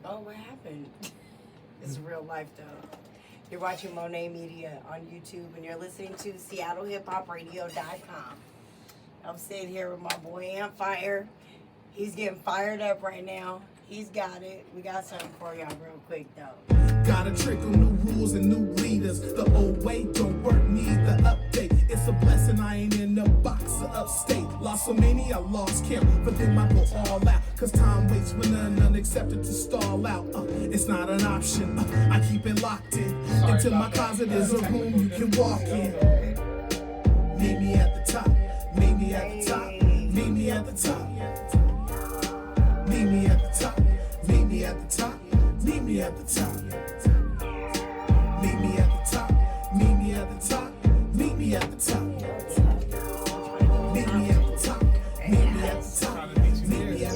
Oh, what happened? It's real life though. You're watching Monae Media on YouTube and you're listening to SeattleHipHopRadio.com. I'm sitting here with my boy AmpFire. He's getting fired up right now. He's got it. We got something for y'all real quick though. Got a trickle, new rules and new leaders. The old way don't work, need the update. It's a blessing I ain't in the box of upstate. Lost so many, I lost count, but then I go all out. Cause time waits for none accepted to stall out. It's not an option, I keep it locked in. Into my closet is a room you can walk in. Meet me at the top, meet me at the top, meet me at the top. Meet me at the top, meet me at the top, meet me at the top. Meet me at the top, meet me at the top, meet me at the top. Meet me at the top, meet me at the top, meet me at the top.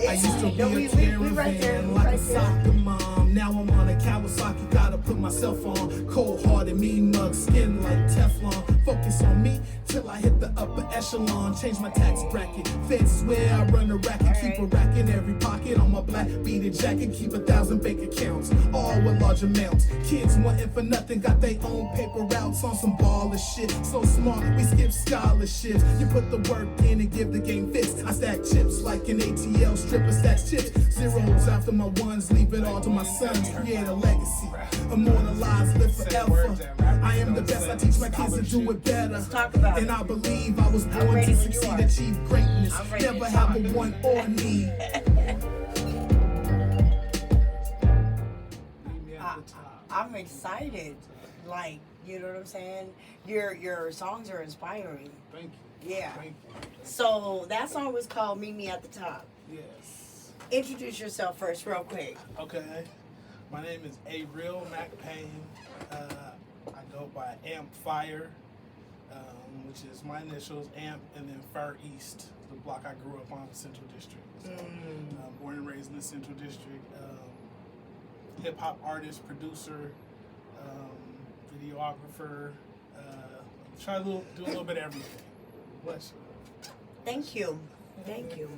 I used to be a caravan like a soccer mom. Now I'm on a Kawasaki, gotta put myself on. Cold-hearted, mean mug, skin like Teflon. Focus on me till I hit the upper echelon. Change my tax bracket, feds swear I run a racket. Keep a rack in every pocket on my black beaded jacket. Keep 1,000 bank accounts, all with large amounts. Kids wanting for nothing, got their own paper routes on some baller shit. So smart, we skip scholarships. You put the work in and give the game fits. I stack chips like an ATL stripper stacks chips. Zeros after my ones, leave it all to my sons. Create a legacy, immortalized, live forever. I am the best, I teach my kids to do it better. And I believe I was born to succeed, achieve greatness. Never have a want or need. I'm excited. Like, you know what I'm saying? Your songs are inspiring. Thank you. Yeah. Thank you. So that song was called Meet Me at the Top. Yes. Introduce yourself first real quick. Okay. My name is Ariel Paine. I go by AmpFire, which is my initials, Amp, and then Far East, the block I grew up on, the Central District. So, born and raised in the Central District. Hip-hop artist, producer, videographer. Try to do a little bit of everything. Bless you. Thank you. Thank you.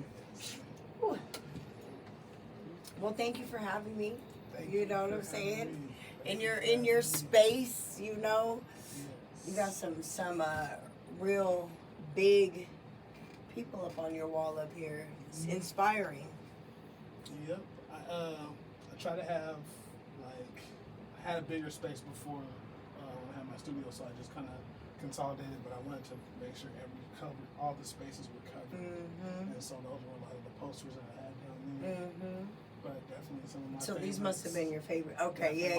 Whew. Well, thank you for having me. You know what I'm saying? In your space, you know, you got some real big people up on your wall up here. It's inspiring. Yep. I try to have, like, I had a bigger space before when I had my studio, so I just kind of consolidated, but I wanted to make sure all the spaces were covered. And so those were a lot of the posters that I had down there. But definitely some of my So favorites. these must have been your favorite. Okay, yeah.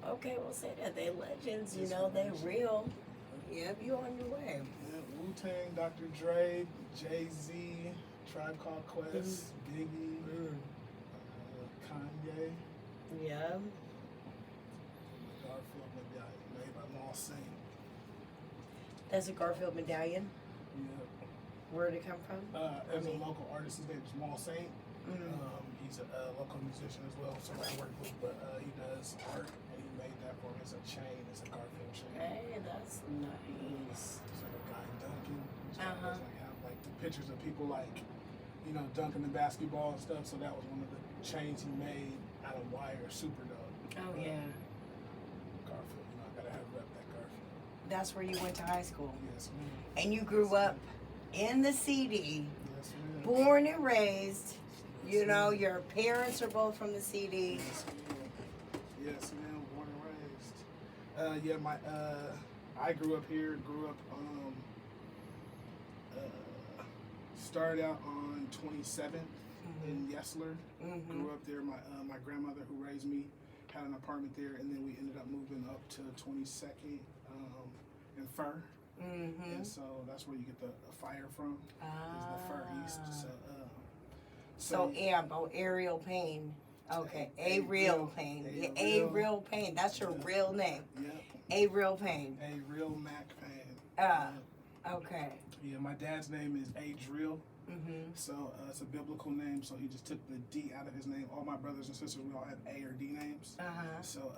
Okay, we'll say that they legends, you know, they real. Yep, you on your way. Yeah, Wu-Tang, Dr. Dre, Jay-Z, Tribe Called Quest, Biggie, Kanye. Yeah. Garfield medallion made by Mall Saint. That's a Garfield medallion. Yeah. Where'd it come from? As a local artist, his name is Mall Saint. He's a local musician as well, so I work with, but he does art, and he made that for me. It's a chain, it's a Garfield chain. Hey, that's nice. So the guy dunking, like have like the pictures of people like, you know, dunking the basketball and stuff. So that was one of the chains he made out of wire, super dope. Oh yeah. Garfield, you know, I gotta have rep that Garfield. That's where you went to high school. Yes, ma'am. And you grew up in the CD, Yes, ma'am. born and raised. You know, your parents are both from the CD. Yes, ma'am. Born and raised. I grew up here. Started out on 27th in Yesler. Grew up there. My grandmother who raised me had an apartment there, and then we ended up moving up to 22nd in Fur. And so that's where you get the fire from. Is the Far East. So Ariel Paine. Okay, Ariel Paine. Yeah, Ariel Paine. That's your real name. Yep. Ariel Paine. Ariel Paine. Okay. Yeah, my dad's name is Adriel. So it's a biblical name, so he just took the D out of his name. All my brothers and sisters, we all have A or D names. So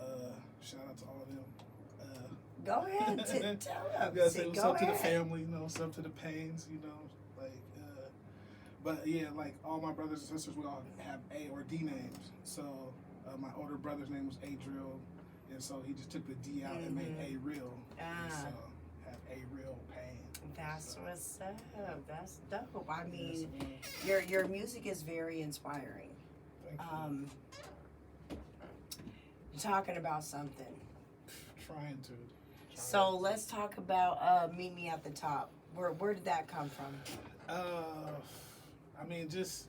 shout out to all of them. Go ahead, tell them. Yeah, so what's up to the family, you know, what's up to the Paines, you know, like, But yeah, like all my brothers and sisters, we all have A or D names. So my older brother's name was Ariel, and so he just took the D out and made Ariel. And so have Ariel Paine. That's what's up. That's dope. I mean, your music is very inspiring. Thank you. Talking about something. Trying to. So let's talk about Meet Me at the Top. Where did that come from? I mean, just,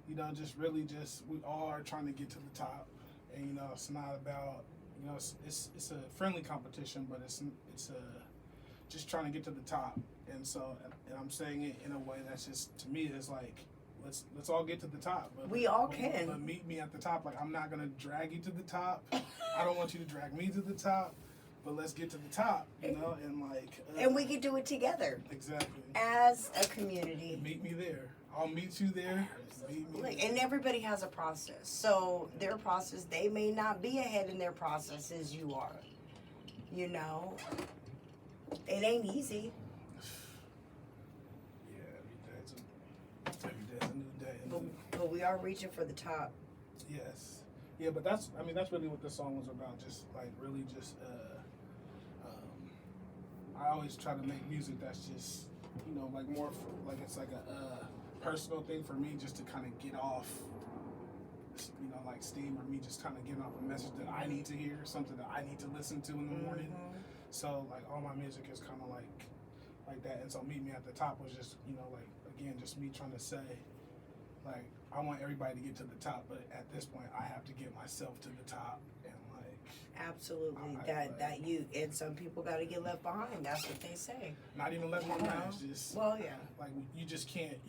you know, just really just, we all are trying to get to the top. And, you know, it's not about, you know, it's a friendly competition, but it's just trying to get to the top. And so, and I'm saying it in a way that's just, to me, it's like, let's all get to the top. But we all can. But meet me at the top. Like, I'm not going to drag you to the top. I don't want you to drag me to the top. But let's get to the top, you know, and like... and we can do it together. Exactly. As a community. Meet me there. I'll meet you there. Meet me there. And everybody has a process. So their process, they may not be ahead in their process as you are. You know? It ain't easy. Yeah, every day's a new day. But we are reaching for the top. Yes. Yeah, but that's really what this song was about. Just like really just... I always try to make music that's just, you know, like more for, like it's like a personal thing for me, just to kind of get off, you know, like steam, or me just kind of getting off a message that I need to hear, something that I need to listen to in the morning. So like all my music is kind of like that. And so Meet Me at the Top was just, you know, like again, just me trying to say, like, I want everybody to get to the top, but at this point I have to get myself to the top. Absolutely, that you and some people got to get left behind. That's what they say. Not even left behind. It's just like you just can't.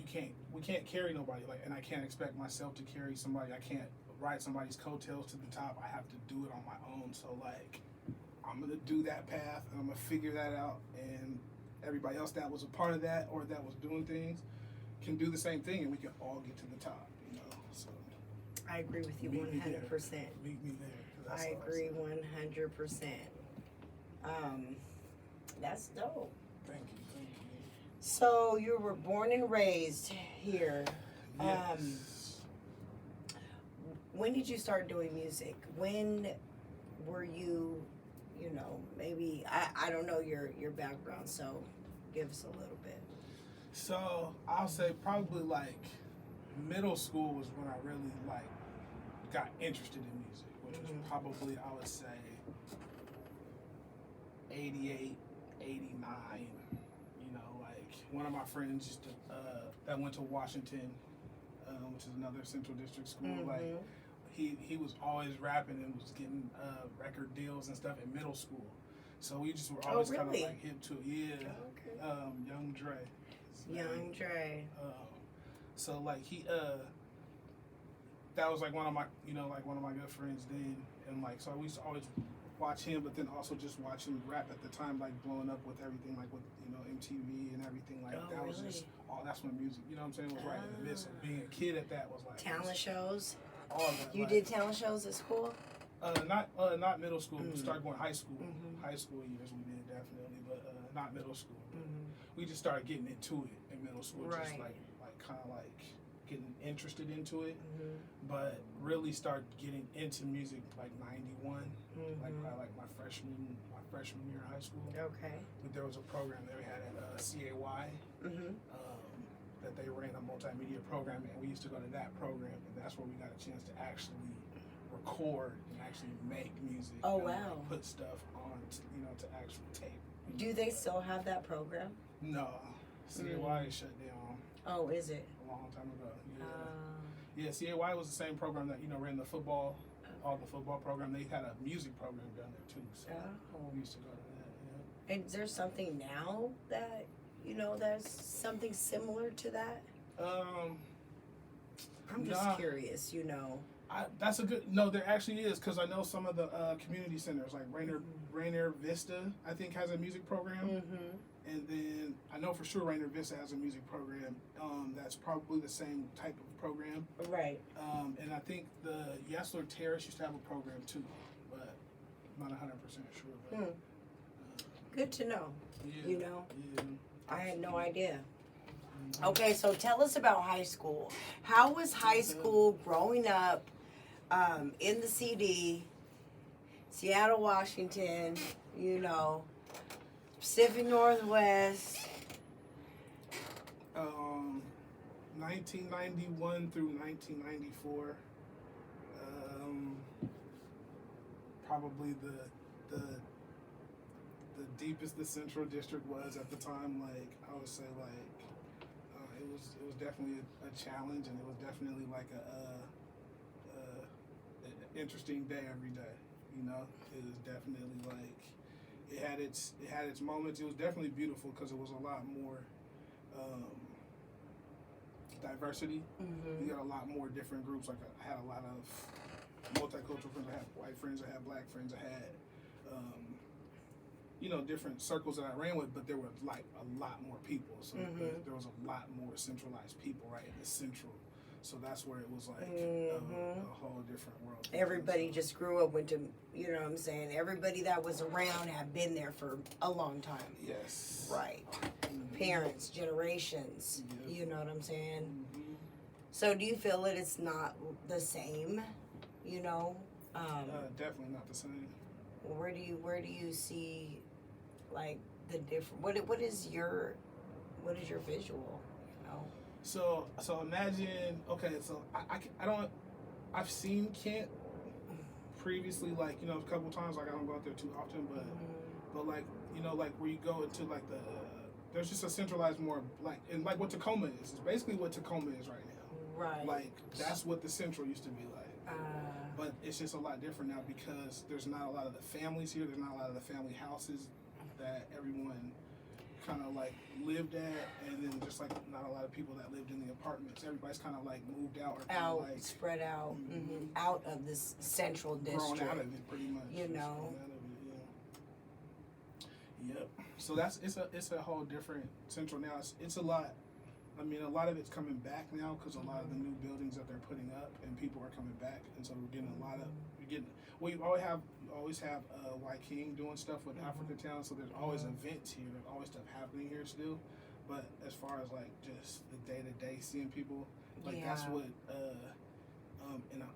We can't carry nobody. Like, and I can't expect myself to carry somebody. I can't ride somebody's coattails to the top. I have to do it on my own. So like, I'm gonna do that path, and I'm gonna figure that out. And everybody else that was a part of that or that was doing things can do the same thing, and we can all get to the top. You know. So I agree with you 100%. Meet me there. I agree 100%. That's dope. Thank you. So you were born and raised here. Yes. When did you start doing music? When were you, you know, maybe, I don't know your background, so give us a little bit. So I'll say probably like middle school was when I really like got interested in music. Which was probably, I would say, 88, 89. You know, like one of my friends used to, that went to Washington, which is another Central District school. Like he was always rapping and was getting record deals and stuff in middle school. So we just were always kind of like hip to it. Yeah. Okay. Young Dre. Young Dre. So like he that was like one of my, you know, like one of my good friends then, and like so we used to always watch him, but then also just watch him rap at the time, like blowing up with everything, like with, you know, MTV and everything, like that was just that's when music, you know what I'm saying, was right in the midst of being a kid at that was like talent shows. All of that. You did talent shows at school? Not middle school. We started going high school. High school years we did definitely, but not middle school. We just started getting into it in middle school, just like kind of like getting interested into it, but really start getting into music like 91, like probably like my freshman year in high school. Okay. But there was a program that we had at CAY that they ran a multimedia program, and we used to go to that program, and that's where we got a chance to actually record and actually make music. Oh, and, wow. like, put stuff on, you know, to actual tape. Do they still have that program? No, CAY is shut down. Oh, is it? A long time ago. Yeah, CAY was the same program that, you know, ran the football, all the football program. They had a music program down there too, so we used to go to that. Yeah. And is there something now that, you know, there's something similar to that? I'm just curious, you know. That's a good, no, there actually is, because I know some of the community centers, like Rainier Vista, I think, has a music program. And then I know for sure Rainier Vista has a music program that's probably the same type of program. Right. And I think the Yesler Terrace used to have a program too, but I'm not 100% sure. But, good to know. Yeah, you know? Yeah. I had no idea. Okay, so tell us about high school. How was high school growing up in the CD, Seattle, Washington, you know, Pacific Northwest? 1991 through 1994. Probably the deepest the Central District was at the time. Like I would say, like it was definitely a challenge, and it was definitely like an interesting day every day. You know, it was definitely like it had its moments. It was definitely beautiful because it was a lot more diversity. Mm-hmm. You got a lot more different groups. Like I had a lot of multicultural friends. I had white friends. I had black friends. I had different circles that I ran with, but there were like a lot more people. So there was a lot more centralized people right in the central. So that's where it was like a whole different world. Everybody just grew up, went to, you know what I'm saying? Everybody that was around had been there for a long time. Yes. Right. Parents, generations, you know what I'm saying? Mm-hmm. So do you feel that it's not the same, you know? Definitely not the same. Where do you see like the different, what is your visual, you know? So imagine, okay, so I've seen Kent previously, like, you know, a couple times, like I don't go out there too often, but like, you know, like where you go into like there's just a centralized more like, and like what Tacoma is. It's basically what Tacoma is right now. Right. Like that's what the Central used to be like. But it's just a lot different now because there's not a lot of the families here. There's not a lot of the family houses that everyone kind of like lived at, and then just like not a lot of people that lived in the apartments. Everybody's kind of like moved out or like spread out, out of this central district. Grown out of it pretty much. You know. Yep. So it's a whole different Central now. It's a lot. I mean, a lot of it's coming back now because a lot of the new buildings that they're putting up and people are coming back, and so we're getting you always have Y King doing stuff with Africa Town, so there's always events here, there's always stuff happening here still. But as far as like just the day to day seeing people, like that's what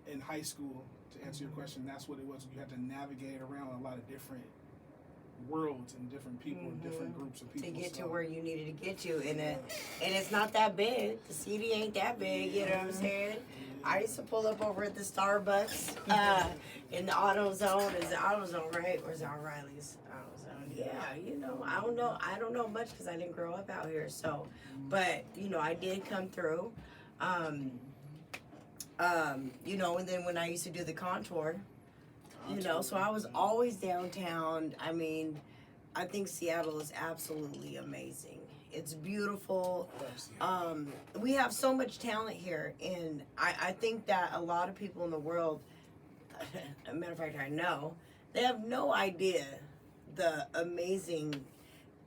in high school, to answer your question, that's what it was. You had to navigate around a lot of different worlds and different people and different groups of people to get to where you needed to get to, and it's not that big. The CD ain't that big, you know what I'm saying? I used to pull up over at the Starbucks in the AutoZone. Is it AutoZone, right? Or is it O'Reilly's? AutoZone. Yeah, you know, I don't know much because I didn't grow up out here. So, but you know, I did come through. You know, and then when I used to do the contour. You know, so I was always downtown. I mean, I think Seattle is absolutely amazing. It's beautiful. We have so much talent here, and I think that a lot of people in the world, a matter of fact, I know, they have no idea the amazing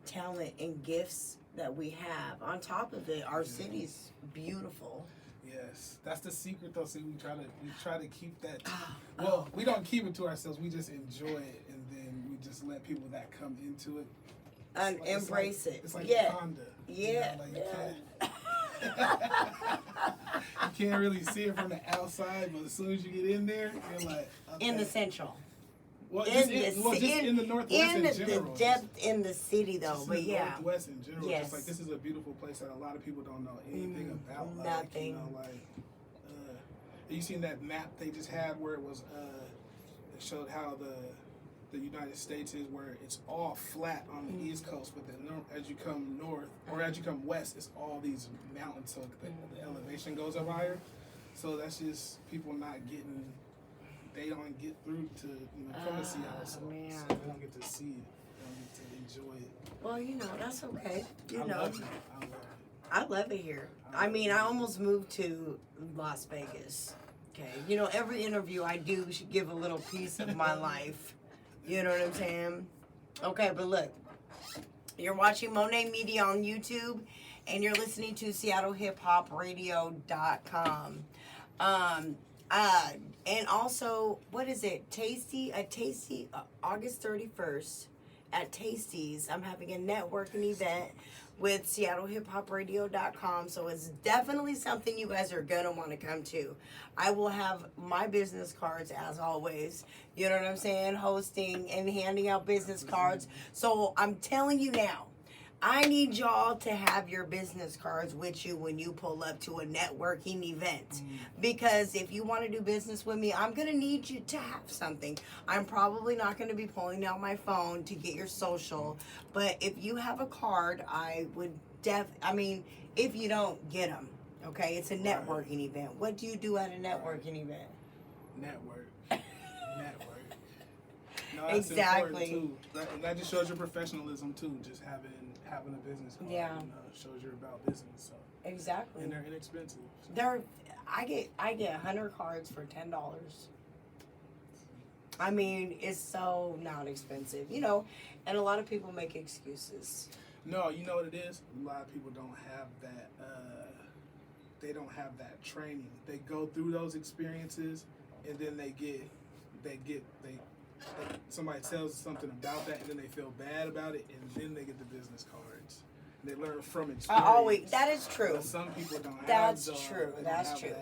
talent and gifts that we have. On top of it, our city's beautiful. Yes, that's the secret though. See, we try to keep that. Well, we don't keep it to ourselves. We just enjoy it, and then we just let people that come into it and embrace it. It's like Honda. Yeah. You know, you can't really see it from the outside, but as soon as you get in there, you're like okay. In the central. Well, just in the Northwest in general. The depth in the city, though, but yeah. Northwest in general, yes. Just like this is a beautiful place that a lot of people don't know anything about. Like, nothing. You know, like, you seen that map they just had where it was, it showed how the United States is, where it's all flat on the East Coast, but then as you come north, or as you come west, it's all these mountains, so the elevation goes up higher. So that's just people not getting. They don't get through to come to Seattle, so they don't get to see it. They don't get to enjoy it. Well, you know, that's okay. I love it. I love it here. I mean, I almost moved to Las Vegas. Okay, you know, every interview I do should give a little piece of my life. You know what I'm saying? Okay, but look, you're watching Monae Media on YouTube, and you're listening to SeattleHipHopRadio.com. And also, what is it? August 31st at Tasty's. I'm having a networking event with SeattleHipHopRadio.com. So it's definitely something you guys are going to want to come to. I will have my business cards as always. You know what I'm saying? Hosting and handing out business cards. So I'm telling you now, I need y'all to have your business cards with you when you pull up to a networking event. Because if you want to do business with me, I'm going to need you to have something. I'm probably not going to be pulling out my phone to get your social. But if you have a card, I would if you don't, get them. Okay? It's a networking event. What do you do at a networking event? Network. No, that's Exactly. important too. That just shows your professionalism too. Just having a business card, shows you're about business. So. Exactly. And they're inexpensive. So. I get 100 cards for $10. I mean, it's so not expensive, and a lot of people make excuses. No, you know what it is? A lot of people don't have that. They don't have that training. They go through those experiences, and then somebody tells something about that, and then they feel bad about it, and then they get the business cards. And they learn from experience. That is true. But some people don't have That's true. That's true.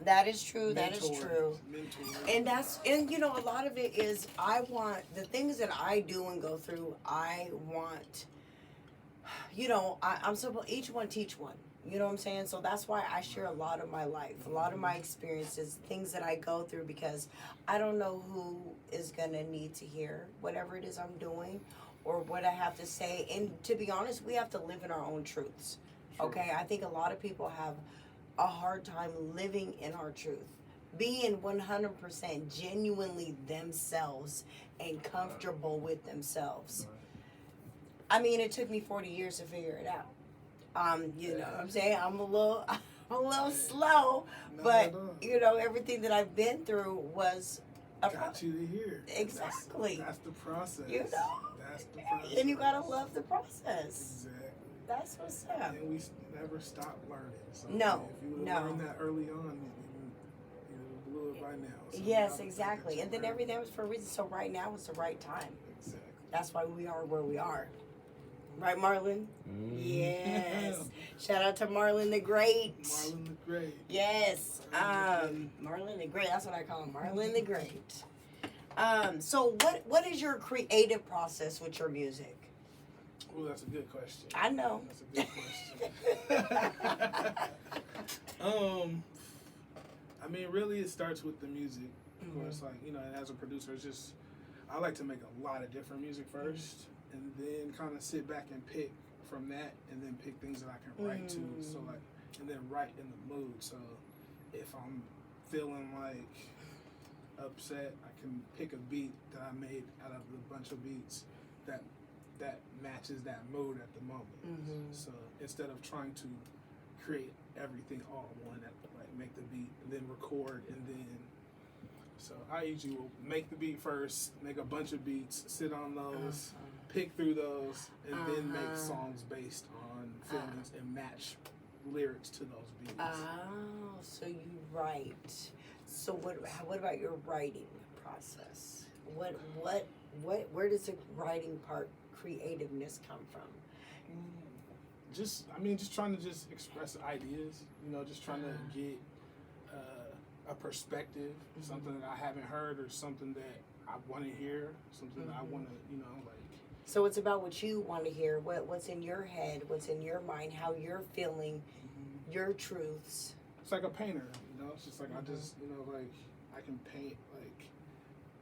That is true. That is true. And a lot of it is the things that I do and go through, I want, I'm supposed, each one teach one. You know what I'm saying? So that's why I share a lot of my life, a lot of my experiences, things that I go through, because I don't know who is going to need to hear whatever it is I'm doing or what I have to say. And to be honest, we have to live in our own truths. Okay? I think a lot of people have a hard time living in our truth, being 100% genuinely themselves and comfortable with themselves. I mean, it took me 40 years to figure it out. You know what I'm saying? I'm a little slow, but everything that I've been through was got you to here. Exactly. That's the process. That's the process. And you gotta love the process. Exactly. That's what's up. And we never stop learning. So No. If you would have learned that early on, you blew it by now. So yes, exactly. And then everything was for a reason. So right now is the right time. Exactly. That's why we are where we are. Right, Marlon? Yes. Shout out to Marlon the Great. Marlon the Great. Yes. Marlon the Great. That's what I call him. Marlon the Great. So what is your creative process with your music? Oh, that's a good question. I know. That's a good question. I mean, really, it starts with the music. Of course, and as a producer, it's just, I like to make a lot of different music first. And then kind of sit back and pick from that, and then pick things that I can write to. So and then write in the mood. So if I'm feeling upset, I can pick a beat that I made out of a bunch of beats that matches that mood at the moment. So instead of trying to create everything all at one, make the beat and then record and then. So I usually will make the beat first, make a bunch of beats, sit on those. Pick through those and then make songs based on feelings and match lyrics to those beats. Oh, so you write. So what about your writing process? Where does the writing part, creativeness, come from? Just trying to express ideas, just trying to get a perspective, something that I haven't heard or something that I want to hear, something that I want to, So it's about what you want to hear, what's in your head, what's in your mind, how you're feeling, your truths. It's like a painter, It's just like I just, I can paint,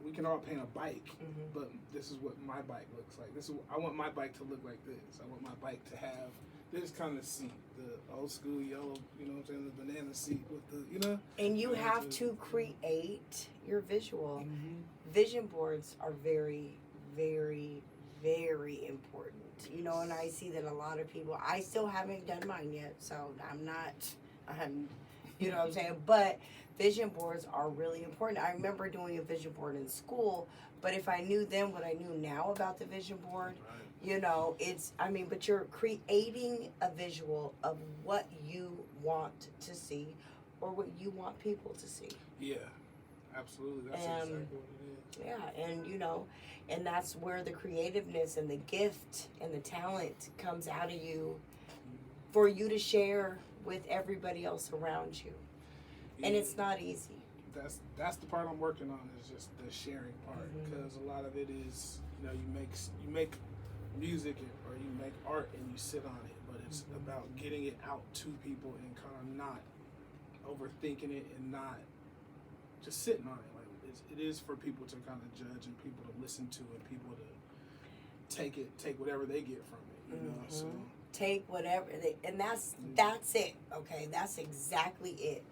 we can all paint a bike, but this is what my bike looks like. I want my bike to look like this. I want my bike to have this kind of seat, the old school yellow, the banana seat with the, And you have to create your visual. Vision boards are very, very, very important, and I see that a lot of people, I still haven't done mine yet, so I'm you know what I'm saying, but vision boards are really important. I remember doing a vision board in school, but if I knew then what I knew now about the vision board, but you're creating a visual of what you want to see or what you want people to see. Yeah. Absolutely, that's exactly what it is. Yeah, and you know, and that's where the creativeness and the gift and the talent comes out of you for you to share with everybody else around you. And it's not easy. That's the part I'm working on, is just the sharing part, because a lot of it is, you know, you make music or you make art and you sit on it, but it's about getting it out to people and kind of not overthinking it and not just sitting on it. Like it is for people to kind of judge and people to listen to and people to take whatever they get from it. You know, so take whatever, and that's it. Okay, that's exactly it.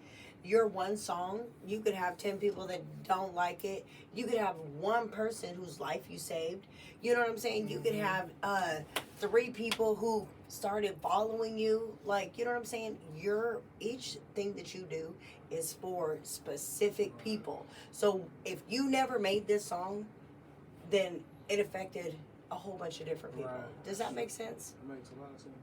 Your one song, you could have 10 people that don't like it. You could have one person whose life you saved. You know what I'm saying? You could have 3 people who started following you. Like, you know what I'm saying? Each thing that you do is for specific people. So if you never made this song, then it affected a whole bunch of different people. Right. Does that make sense? It makes a lot of sense.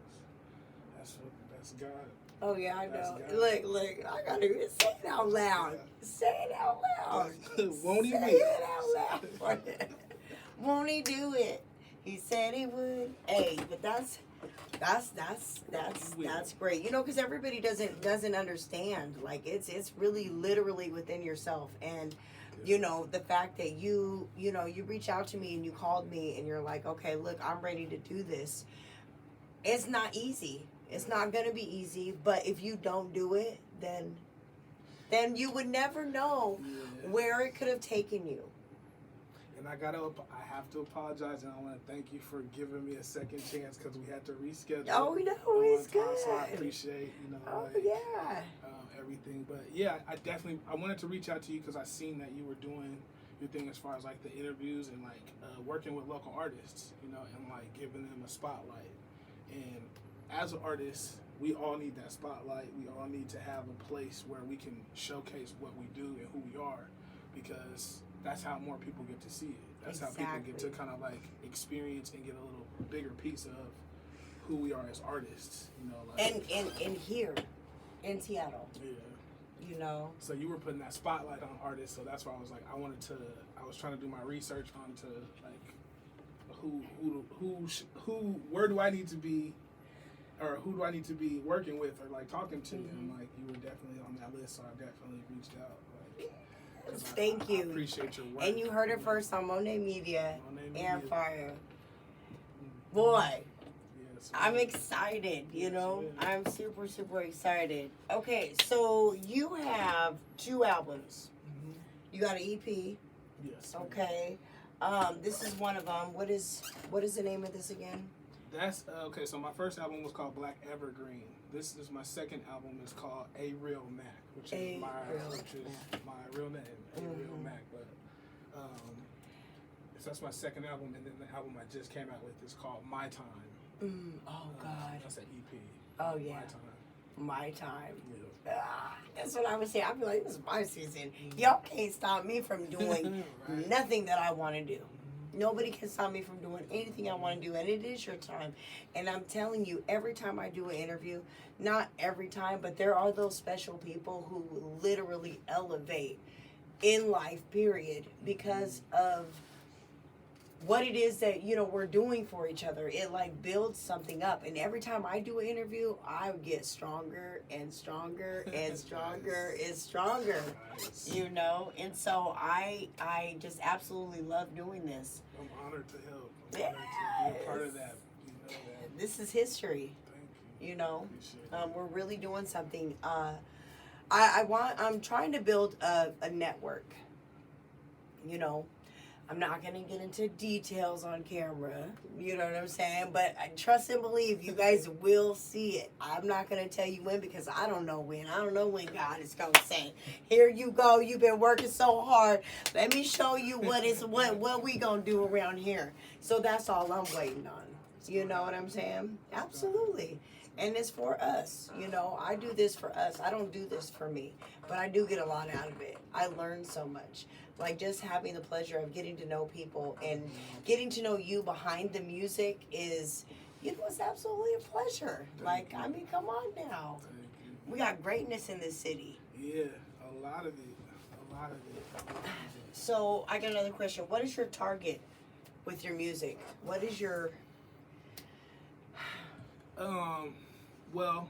That's God. Oh yeah, I That's know. God. Look, I gotta say it out loud. Say it out loud. Won't he Say be? it out loud. Won't he do it? He said he would. Hey, but that's great. You know, because everybody doesn't understand. Like it's really literally within yourself. And you know, the fact that you reach out to me and you called me and you're like, okay, look, I'm ready to do this. It's not easy. It's not going to be easy, but if you don't do it, then you would never know where it could have taken you. And I have to apologize, and I want to thank you for giving me a second chance, because we had to reschedule. Oh, no, it's good. So I appreciate, everything. But yeah, I wanted to reach out to you because I seen that you were doing your thing as far as like the interviews and like working with local artists, you know, and like giving them a spotlight. And as an artist, we all need that spotlight. We all need to have a place where we can showcase what we do and who we are, because that's how more people get to see it. That's how people get to kind of like experience and get a little bigger piece of who we are as artists, you know. Like, and here in Seattle. Yeah. You know. So you were putting that spotlight on artists, so that's why I was like, I was trying to do my research onto like where do I need to be, or who do I need to be working with or like talking to, and like you were definitely on that list, so I definitely reached out. Like, thank you. I appreciate your work. And you heard it first on Monae Media, Media. AmpFire. Boy, Yes, I'm excited, you know. I'm super, super excited. Okay, so you have 2 albums. You got an EP. Yes. Okay. This is one of them. What is the name of this again? That's okay. So my first album was called Black Evergreen. This is my second album. It's called Ariel Mac, which is my real name, Ariel Mac. But so that's my second album, and then the album I just came out with is called My Time. Oh God. That's an EP. Oh yeah. My Time. My Time. Yeah. That's what I would say. I'd be like, this is my season. Y'all can't stop me from doing Right. nothing that I want to do. Nobody can stop me from doing anything I want to do, and it is your time. And I'm telling you, every time I do an interview, not every time, but there are those special people who literally elevate in life, period, because of what it is that, you know, we're doing for each other. It like builds something up. And every time I do an interview, I get stronger and stronger and stronger and stronger. Nice. You know? And so I just absolutely love doing this. I'm honored to help. I'm honored to be a part of that. You know that. This is history. Thank you. You know? Appreciate it. We're really doing something. I'm trying to build a network. You know? I'm not going to get into details on camera, you know what I'm saying? But I trust and believe you guys will see it. I'm not going to tell you when, because I don't know when. I don't know when God is going to say, here you go, you've been working so hard. Let me show you what we going to do around here. So that's all I'm waiting on. You know what I'm saying? Absolutely. And it's for us, you know. I do this for us. I don't do this for me, but I do get a lot out of it. I learn so much. Like just having the pleasure of getting to know people and getting to know you behind the music is, you know, it's absolutely a pleasure. Like, I mean, come on now. We got greatness in this city. Yeah, a lot of it. A lot of it. So I got another question. What is your target with your music? What is your Well,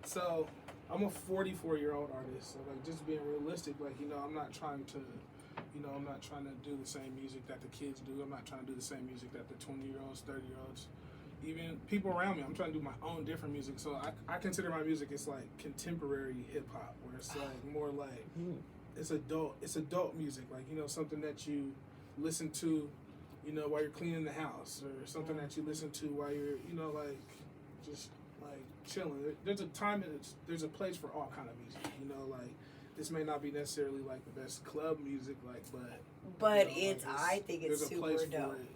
so I'm a 44-year-old artist, so like just being realistic, like I'm not trying to do the same music that the kids do. I'm not trying to do the same music that the 20-year-olds, 30-year-olds, even people around me. I'm trying to do my own different music. So I consider my music it's like contemporary hip hop, where it's like more like it's adult music, like something that you listen to, while you're cleaning the house, or something that you listen to while you're like just like chilling. There's a time and there's a place for all kind of music. Like this may not be necessarily like the best club music, like, but it's like I think it's there's a place super dope. for it,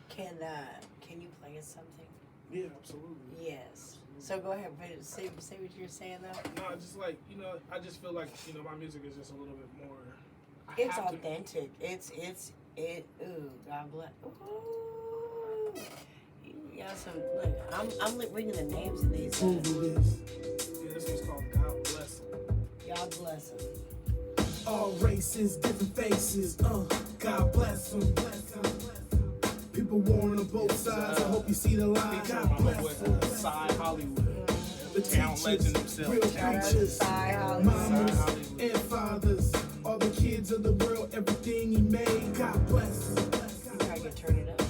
Can you play us something? Yeah, absolutely. Yes. So go ahead, say what you're saying though. No, just like I just feel like my music is just a little bit more. It's authentic. Ooh, God bless. Ooh. You got some. Look, I'm reading the names of these. Yeah, this one's called God Bless Him. God bless them. All races, different faces, God bless them. People warring on both sides, I hope you see the line. God bless them. Side Hollywood. The Town legend teachers, himself. real preachers, mamas and fathers, all the kids of the world, everything he made, God bless them. You gotta get turned it up.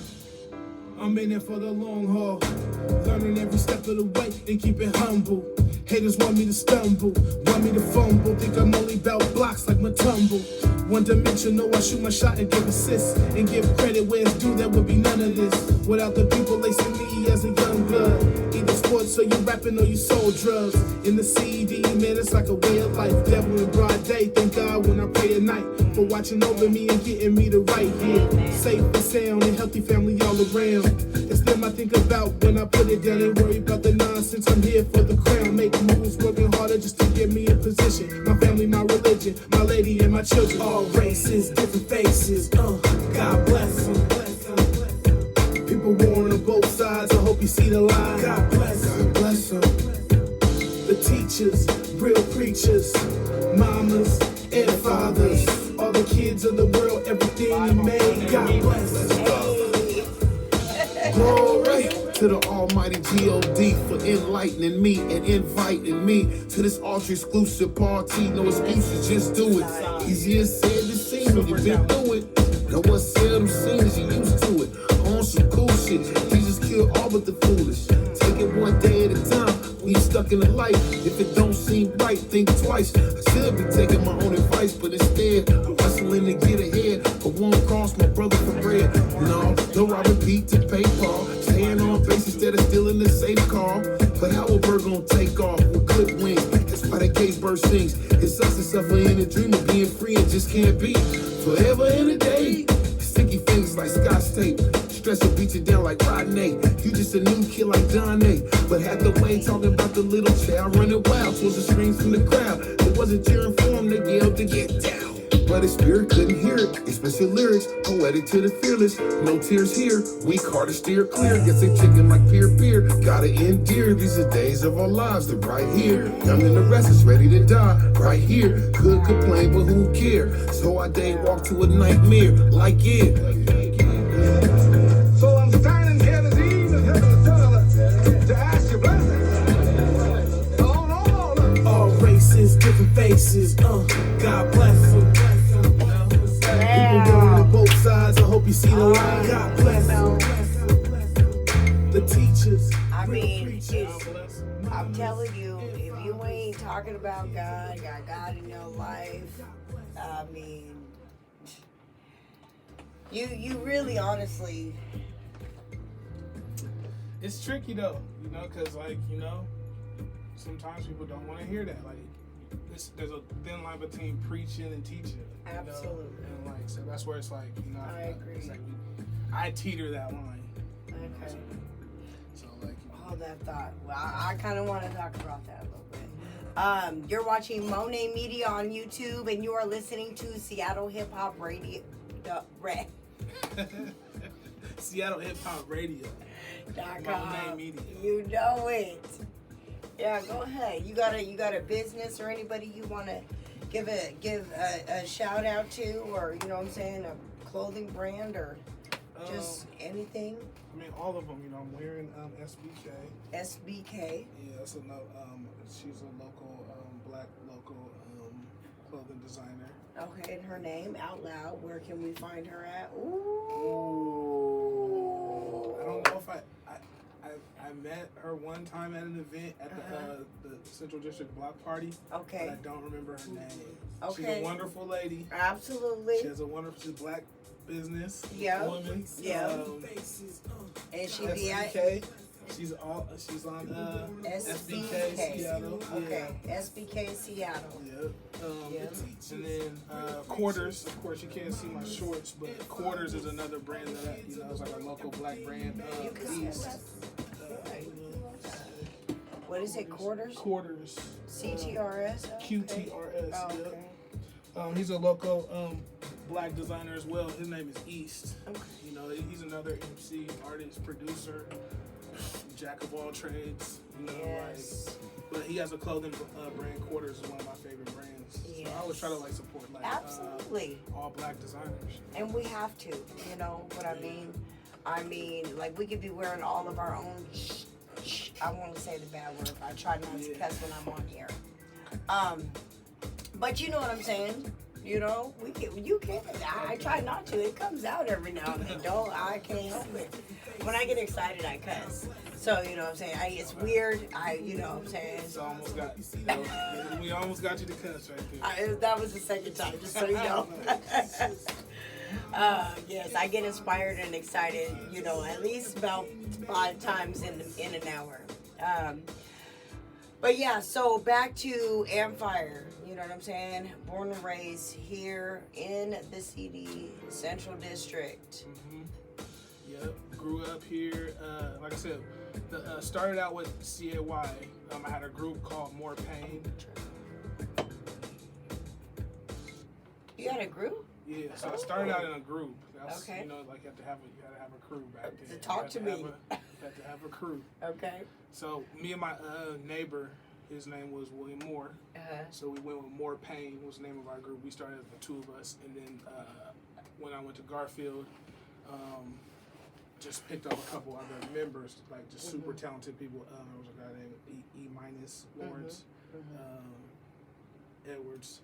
I'm in it for the long haul, learning every step of the way and keep it humble. Haters want me to stumble, want me to fumble, think I'm only about blocks like my tumble. One dimensional, I shoot my shot and give assists, and give credit where it's due, there would be none of this without the people lacing me as a young blood. Either sports or you rapping or you sold drugs. In the CD, man, it's like a way of life. Devil in broad day, thank God when I pray at night for watching over me and getting me the right here. Safe and sound and healthy family all around. It's them I think about when I put it down. Ain't worry about the nonsense, I'm here for the crown. Make moves, working harder just to get me in position. My family, my religion, my lady and my children. All races, different faces, God bless them. People warring on both sides, I hope you see the line. God bless them. The teachers, real preachers, mamas and fathers, all the kids of the world, everything he made, God bless them. Glory to the almighty G.O.D. for enlightening me and inviting me to this ultra-exclusive party. No excuses, just do it. Easier said than seen when you've been through it. Know what seldom seen as you used to it. On some cool shit, Jesus killed all but the foolish. Take it one day at a time when you're stuck in the light. If it don't seem right, think twice. I should be taking my own advice, but instead I'm hustling to get ahead. But won't cross my brother for bread. No robbing Pete to pay Paul. Staying on base instead of stealing the safe car. But how a bird gonna take off with good wings? That's why the cage bird sings. It's us that suffer in a dream of being free and just can't be forever in a day. Sticky fingers like Scotch tape. Stress will beat you down like Rodney. You just a new kid like Johnny. But had the way talking about the little child running wild towards the screams from the crowd. It wasn't cheering for him, they yelled to get down. But his spirit couldn't hear it. Expressive lyrics, poetic to the fearless. No tears here, weak heart to steer clear. Gets a chicken like peer. Gotta endear, these are days of our lives, they're right here. Young and the restless, ready to die, right here. Could complain, but who care? So I day walk to a nightmare, like yeah. So I'm standing here this evening to ask you blessings. All races, different faces, God bless them. People going on both sides, I hope you see the line. God bless them. The teachers, I'm telling you, if you ain't talking about God, got God in your life, I mean, you really honestly. It's tricky though, because sometimes people don't want to hear that. Like, there's a thin line between preaching and teaching. Absolutely. And so that's where it's like, I agree. It's like I teeter that line. Okay. So Hold that thought. Well, I kind of want to talk about that a little bit. You're watching Monae Media on YouTube, and you are listening to Seattle Hip Hop Radio. Seattle Hip Hop Radio. Monae Media. You know it. Yeah, go ahead. You got a business or anybody you want to give a shout out to, or you know what I'm saying, a clothing brand, or just anything? I mean, all of them. You know, I'm wearing SBK. SBK. Yeah, so no, she's a local, black local clothing designer. Okay, and her name out loud. Where can we find her at? Ooh. I don't know if I met her one time at an event at the Central District Block Party. Okay. But I don't remember her name. Okay. She's a wonderful lady. Absolutely. She has a wonderful, she's a black business woman. Yeah. And she be at SBK. She's on SBK Seattle. Okay. SBK Seattle. Yep. And then Quarters. Of course, you can't see my shorts, but Quarters is another brand that is like a local black brand. You can see that. What is it? Quarters? Quarters. CTRS? Okay. QTRS. Oh, Yep. okay. He's a local black designer as well. His name is East. Okay. You know, he's another MC, artist, producer, jack of all trades. You know, Yes. but he has a clothing brand. Quarters is one of my favorite brands. Yes. So I always try to support Absolutely. All black designers. And we have to, you know what I mean? I mean, like, we could be wearing all of our own I won't say the bad word. I try not to cuss when I'm on here. But you know what I'm saying? You know, you can. I try not to. It comes out every now and then. I can't help it. When I get excited, I cuss. So, you know what I'm saying? It's weird. You know what I'm saying? So we almost got you to cuss right there. That was the second time, just so you know. Yes, I get inspired and excited, you know, at least about 5 times in an hour. But yeah, so back to AmpFire, you know what I'm saying? Born and raised here in the CD Central District. Yep, grew up here. Like I said, started out with CAY. I had a group called More Paine. You had a group? Yeah, so I started out in a group. That's, Okay. You know, like you had to have a crew back then. Talk to me. You had to have a crew. Okay. So me and my neighbor, his name was William Moore. So we went with More Paine was the name of our group. We started the 2 of us, and then when I went to Garfield, just picked up a couple other members, like just super talented people. There was a guy named E Lawrence, Edwards,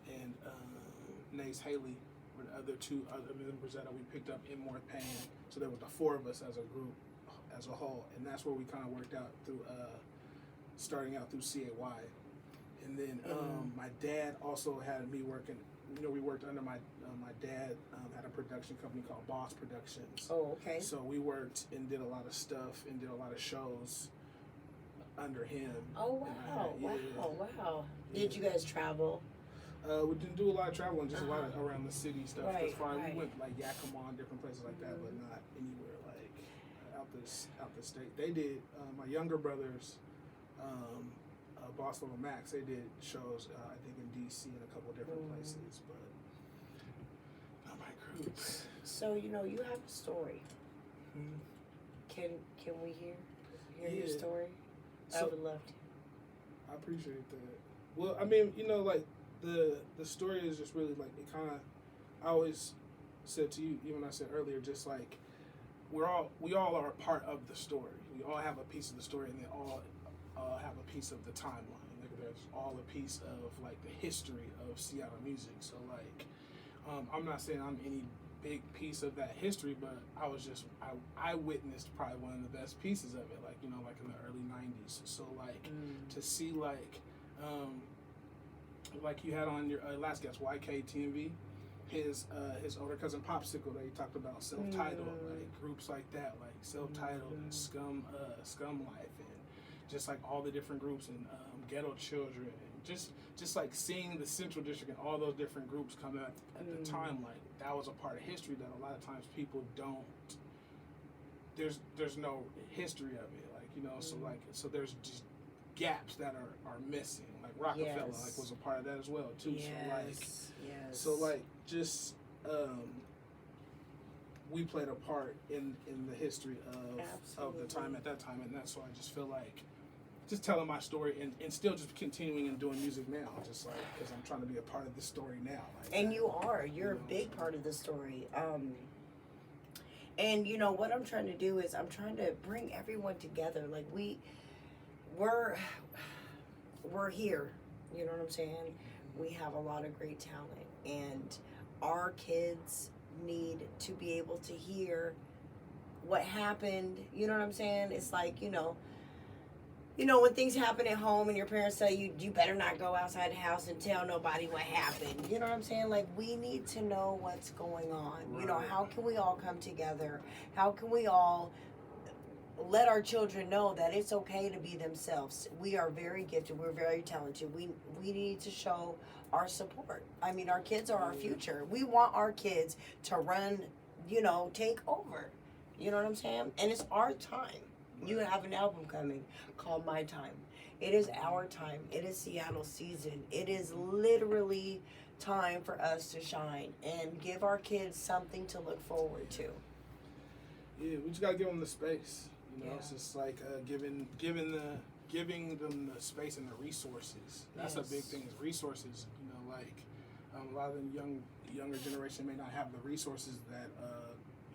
and Nace Haley were the other 2 other members that we picked up in More Paine. So there was the 4 of us as a group, as a whole, and that's where we kind of worked out through starting out through CAY. And then my dad also had me working. You know, we worked under my dad had a production company called Boss Productions. Oh, okay. So we worked and did a lot of stuff and did a lot of shows under him. Oh, wow. Wow. Did you guys travel? We didn't do a lot of traveling, just a lot of around the city stuff. Right, As far as right. we went like Yakima, different places like that, but not anywhere like out the state. They did. My younger brothers, Boss Level Max, they did shows. I think in DC and a couple different places, but not my group. So, you know, you have a story. Can we hear your story? I So- would love to. I appreciate that. Well, I mean, you know, like the story is just really like it kind of. I always said to you, even I said earlier, just like we all are a part of the story. We all have a piece of the story, and they all have a piece of the timeline. Like there's all a piece of like the history of Seattle music. So like, I'm not saying I'm any big piece of that history, but I witnessed probably one of the best pieces of it. Like, you know, like in the early '90s. So like to see like you had on your last guest, YKTMV, his older cousin Popsicle that he talked about, self-titled, like groups like that, like self-titled and Scum Life, and just like all the different groups, and Ghetto Children, and just like seeing the Central District and all those different groups come out at the time, like that was a part of history that a lot of times people don't. There's no history of it, like, you know, so there's just gaps that are missing. Like Rockefeller, like was a part of that as well too. So like just we played a part in the history of the time at that time, and that's why I just feel like just telling my story and still just continuing and doing music now, just like because I'm trying to be a part of this story now. Like, And you're a big part of the story. And you know what I'm trying to do is I'm trying to bring everyone together. Like we're here. You know what I'm saying? We have a lot of great talent, and our kids need to be able to hear what happened. You know what I'm saying? It's like, you know, when things happen at home and your parents tell you, you better not go outside the house and tell nobody what happened. You know what I'm saying? Like, we need to know what's going on. Right. You know, how can we all come together? How can we all let our children know that it's okay to be themselves? We are very gifted. We're very talented. We need to show our support. I mean, our kids are our future. We want our kids to run, you know, take over. You know what I'm saying? And it's our time. You have an album coming called My Time. It is our time. It is Seattle season. It is literally time for us to shine and give our kids something to look forward to. Yeah, we just gotta give them the space. You know, Yeah. it's just like giving them the space and the resources. That's a big thing. Is resources. You know, like a lot of the younger generation may not have the resources that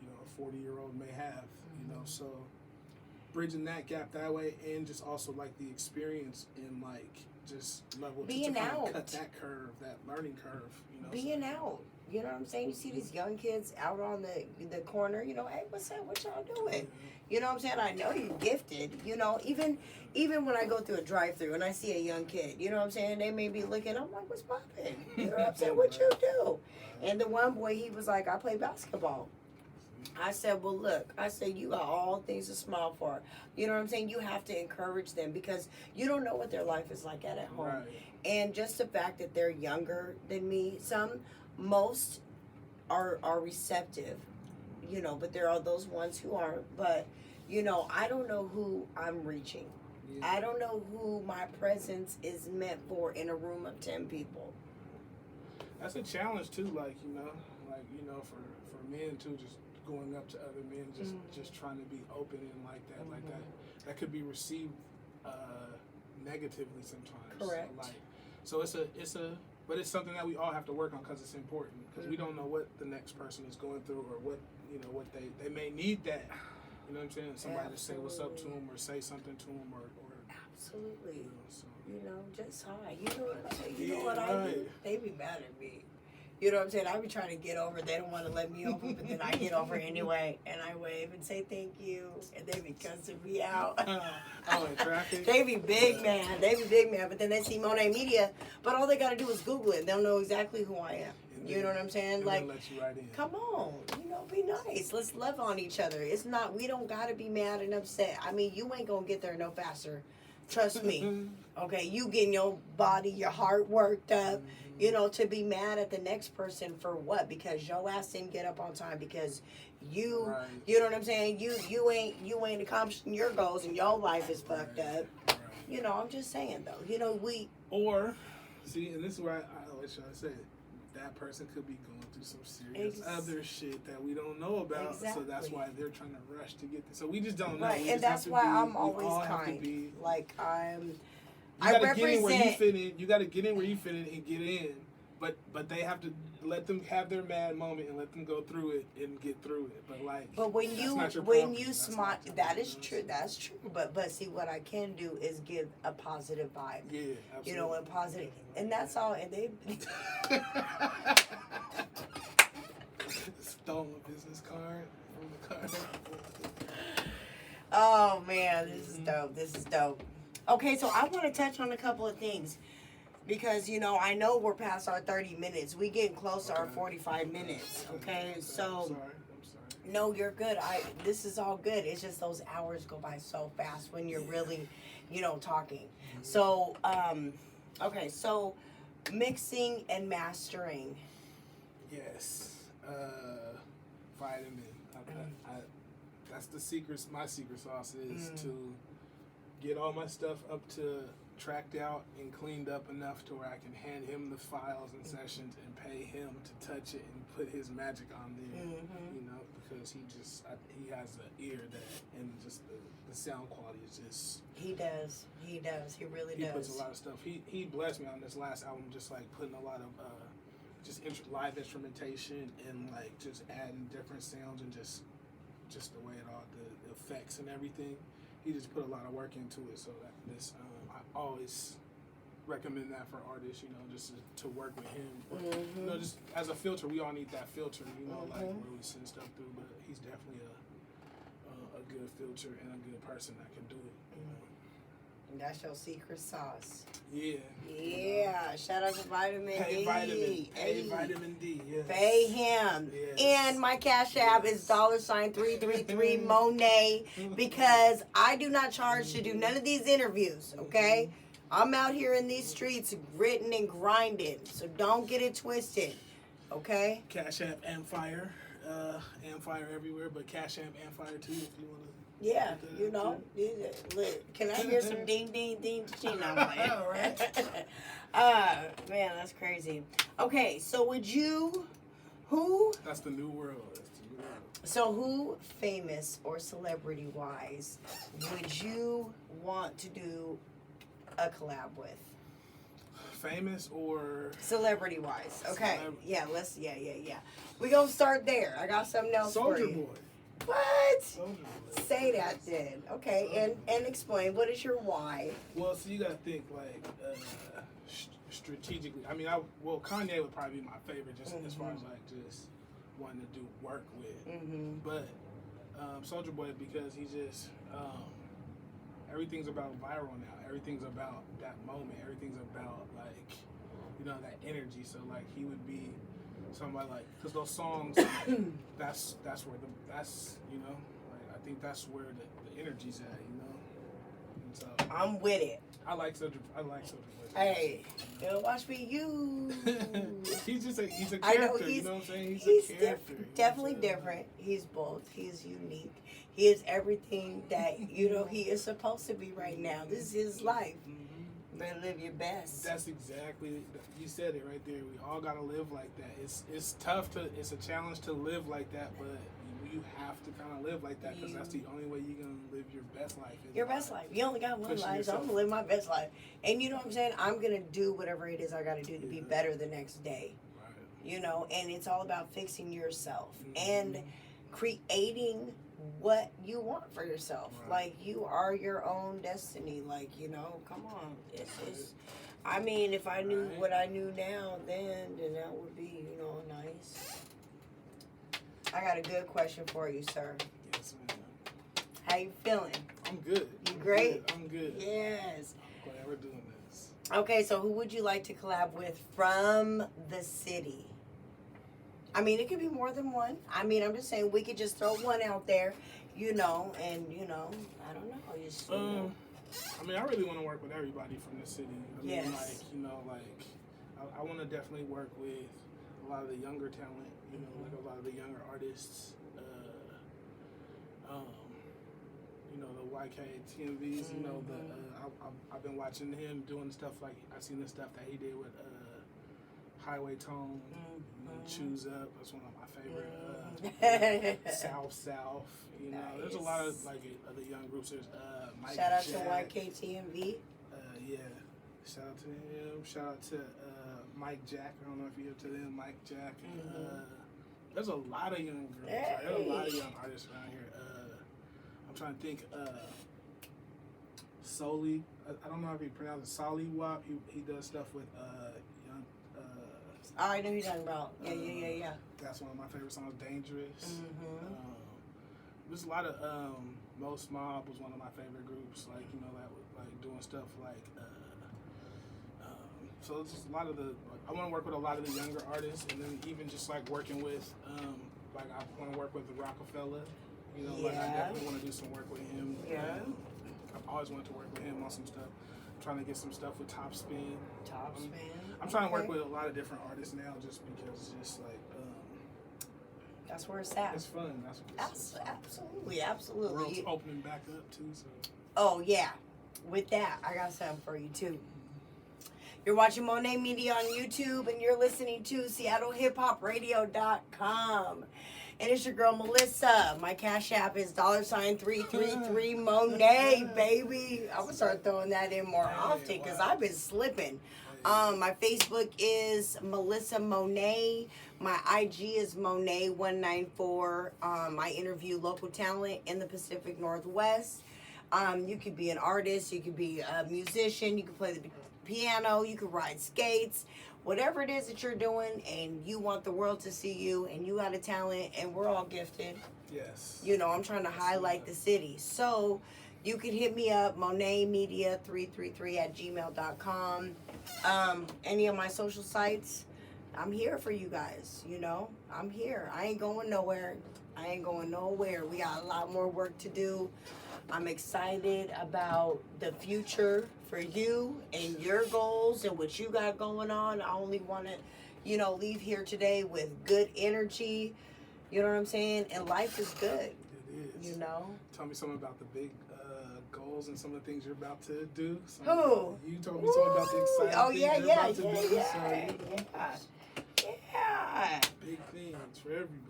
you know, a 40-year-old may have. You know, so bridging that gap that way, and just also like the experience and like just level Being to kind of out. cut that curve, that learning curve. You know, Being out. You know what I'm saying? You see these young kids out on the corner, you know, hey, what's up? What y'all doing? You know what I'm saying? I know you're gifted. You know, even when I go through a drive-thru and I see a young kid, you know what I'm saying? They may be looking, I'm like, what's poppin'? You know what I'm saying? What you do? And the one boy, he was like, I play basketball. I said, well, look, I said, you got all things to smile for. You know what I'm saying? You have to encourage them because you don't know what their life is like at home. Right. And just the fact that they're younger than me, most are receptive, you know, but there are those ones who aren't. But, you know, I don't know who I'm reaching. Yeah. I don't know who my presence is meant for in a room of 10 people. That's a challenge too, like, you know, for men too, just going up to other men, just trying to be open and like that, that could be received negatively sometimes. Correct. So but it's something that we all have to work on because it's important, because we don't know what the next person is going through or what, you know, what they may need that, you know what I'm saying? Somebody to say what's up to them or say something to them or Absolutely. You know, You know, just hi. You know what I do? They be mad at me. You know what I'm saying? I be trying to get over. They don't want to let me over, but then I get over anyway, and I wave and say thank you, and they be cussing me out. in traffic? They be big man. But then they see Monae Media, but all they got to do is Google it. They'll know exactly who I am. You know what I'm saying? Like, let you right in. come on, you know, be nice. Let's love on each other. It's not, we don't got to be mad and upset. I mean, you ain't going to get there no faster. Trust me. Okay, you getting your body, your heart worked up, you know, to be mad at the next person for what? Because your ass didn't get up on time because you know what I'm saying? You ain't accomplishing your goals and your life is fucked up. Right. You know, I'm just saying though. You know, and this is where I always try to say it. That person could be going through some serious other shit that we don't know about. Exactly. So that's why they're trying to rush to get this. So we just don't know. Right, We and just that's why I'm we always all have to kind. be- Like I Get in where you represent. fit in. You got to get in where you fit in and get in. But they have to let them have their mad moment and let them go through it and get through it. But when that's you not your when problem. you That's smile, not that your is business. true. That's true. But see, what I can do is give a positive vibe. Yeah, absolutely. You know, and positive, and that's all. And they stole a business card from the car. Oh man, this is dope. This is dope. Okay, so I want to touch on a couple of things because, you know, I know we're past our 30 minutes. We getting close to our 45 minutes. Okay, so I'm sorry. no, you're good. This is all good. It's just those hours go by so fast when you're really, you know, talking. So, okay, so mixing and mastering. Yes. Vitamin. That's the secret. My secret sauce is to get all my stuff up to tracked out and cleaned up enough to where I can hand him the files and sessions and pay him to touch it and put his magic on there, you know, because he has an ear that, and just the sound quality is just. He does, he really does. He puts a lot of stuff. He blessed me on this last album, just like putting a lot of just live instrumentation and like just adding different sounds and just the way it all, the effects and everything. He just put a lot of work into it, so that this I always recommend that for artists, you know, just to work with him. You know, just as a filter, we all need that filter, you know, like where we send stuff through. But he's definitely a good filter and a good person that can do it. You know? And that's your secret sauce. Yeah. Yeah. Shout out to Vitamin D. Vitamin D. Yes. Pay him. Yes. And my Cash App is $333 Monae, because I do not charge to do none of these interviews, okay? I'm out here in these streets gritting and grinding, so don't get it twisted, okay? Cash App, AmpFire. AmpFire everywhere, but Cash App, AmpFire too, if you want to. Yeah, you know. Look, can I hear some ding, ding, ding, ding? No, right? Man, that's crazy. Okay, so who? That's the new world. So who, famous or celebrity-wise, would you want to do a collab with? Famous or celebrity-wise? Okay, Celebrity. yeah, yeah. We gonna start there. I got something else for Soulja you. Boy. What? Soulja Boy. Say that then. Okay, and explain. What is your why? Well, so you gotta think like strategically. I mean, Kanye would probably be my favorite, just as far as like just wanting to do work with. But Soulja Boy, because he just everything's about viral now. Everything's about that moment. Everything's about like, you know, that energy. So like he would be somebody like, because those songs, that's where you know, like I think that's where the energy's at, you know. And so I'm with it. I like Soulja Boy. Hey, don't watch me use. He's a character. I know you know what I'm saying? He's a character. definitely different. He's both. He's unique. He is everything that, you know, he is supposed to be right now. This is his life. Better live your best. That's exactly, you said it right there. We all gotta live like that. It's tough it's a challenge to live like that, but you have to kind of live like that, because that's the only way you're gonna live your best life. Your best life. You only got one Pushing life, so I'm yourself. gonna live my best life. And you know what I'm saying? I'm gonna do whatever it is I gotta do to be better the next day. Right. You know, and it's all about fixing yourself and creating what you want for yourself. Right. Like, you are your own destiny. Like, you know, come on. It's I mean, if I knew what I knew now, then that would be, you know, nice. I got a good question for you, sir. Yes, man. How you feeling? I'm good. You great? I'm good. Yes. I'm glad we're doing this. Okay, so who would you like to collab with from the city? I mean, it could be more than one. I mean, I'm just saying we could just throw one out there, you know, and, you know, I don't know. Just, you know. I mean, I really want to work with everybody from the city. I mean, Yes. like, you know, like, I want to definitely work with a lot of the younger talent, you know, like a lot of the younger artists. You know, the YK TMVs, you know, I've been watching him doing stuff like, I've seen the stuff that he did with Highway Tone, you know, Choose Up, that's one of my favorite. South, you know, there's a lot of like other young groups. There's Mike Shout out Jack. to YKTMV. Yeah, shout out to him. Shout out to Mike Jack. I don't know if you're to them, Mike Jack. There's a lot of young girls. Right? There's a lot of young artists around here. I'm trying to think. Soli. I don't know if he pronounces it. Solly Wop. He does stuff with young. I know who you're talking about. Yeah. That's one of my favorite songs. Dangerous. There's a lot of Most Mob was one of my favorite groups. Like, you know, that was like doing stuff like. So it's just a lot of I want to work with a lot of the younger artists, and then even just like working with, like I want to work with the Rockefeller. You know, like I definitely want to do some work with him. Yeah. I've always wanted to work with him on some stuff. I'm trying to get some stuff with Top Spin. I'm trying to work with a lot of different artists now, just because it's just like. That's where it's at. It's fun. That's Absolutely. World's opening back up too. So. Oh yeah. with that, I got something for you too. You're watching Monae Media on YouTube, and you're listening to SeattleHipHopRadio.com. And it's your girl Melissa. My cash app is $333 Monae, baby. I'm gonna start throwing that in more often because I've been slipping. My Facebook is Melissa Monae. My IG is Monae194. I interview local talent in the Pacific Northwest. You could be an artist, you could be a musician, you could play the piano, you could ride skates, whatever it is that you're doing, and you want the world to see you, and you got a talent, and we're all gifted. Yes. You know, I'm trying to highlight the city. So you can hit me up, monaemedia333@gmail.com. Any of my social sites, I'm here for you guys, you know. I'm here. I ain't going nowhere. We got a lot more work to do. I'm excited about the future for you and your goals and what you got going on. I only want to, you know, leave here today with good energy. You know what I'm saying? And life is good. It is. You know? Tell me something about the big goals and some of the things you're about to do. Who? You told me something about the exciting things you're about to do. Yeah. Big things for everybody.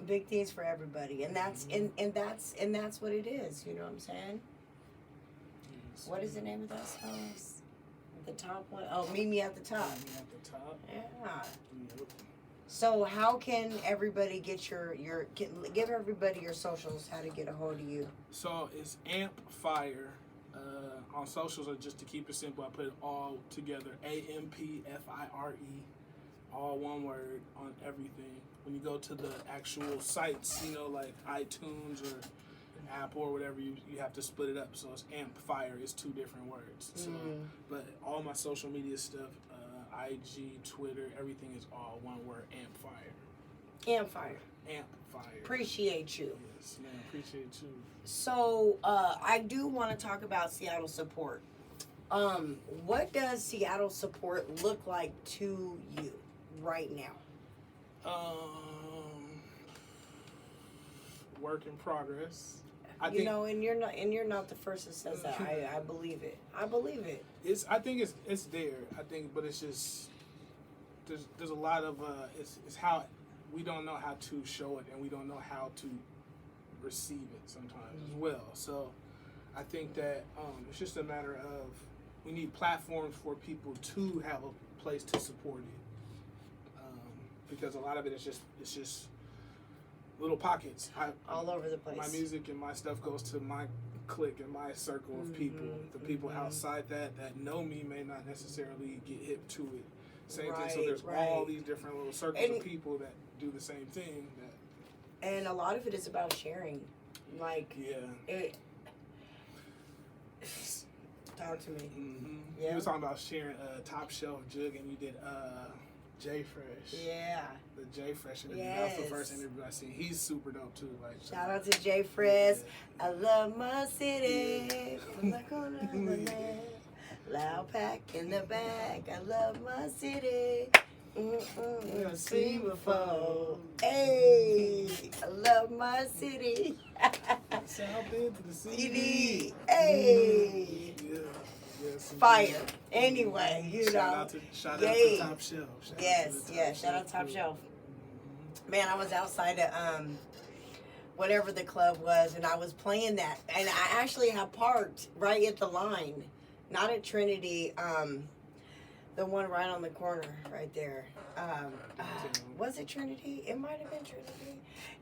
Big things for everybody, and that's what it is. You know what I'm saying? Yes. What is the name of that song? The top one? Oh, Meet Me at the Top. Meet Me at the top. Yeah. Yep. So how can everybody get give everybody your socials, how to get a hold of you? So it's AmpFire on socials, or just to keep it simple, I put it all together. AmpFire, all one word on everything. When you go to the actual sites, you know, like iTunes or Apple or whatever, you have to split it up. So it's AmpFire is two different words. So, but all my social media stuff, IG, Twitter, everything is all one word, AmpFire. AmpFire. AmpFire. Appreciate you. Yes, man, appreciate you. So I do want to talk about Seattle support. What does Seattle support look like to you right now? Work in progress. I you think, know, and you're not the first that says that. I believe it. I think it's there. I think, but it's just there's a lot of it's how we don't know how to show it, and we don't know how to receive it sometimes as well. So I think that it's just a matter of we need platforms for people to have a place to support it. Because a lot of it is just little pockets. all over the place. My music and my stuff goes to my clique and my circle of people. The people outside that know me may not necessarily get hip to it. Same thing. So there's all these different little circles of people that do the same thing. And a lot of it is about sharing. Like, talk to me. You were talking about sharing Top Shelf Jug, and you did J Fresh. Yeah. The J Fresh interview. That was the first interview I seen. He's super dope too. Like, shout out to J Fresh. I love my city. From the corner of the land. Loud pack in the back. I love my city. Never seen before. Hey, I love my city. South into the CD. Hey. Yeah. Yes, Fire. Anyway, shout out to Top Shelf. Shout out to Top Shelf. Man, I was outside of whatever the club was, and I was playing that, and I actually had parked right at the line, not at Trinity, the one right on the corner right there. Was it Trinity? It might have been Trinity.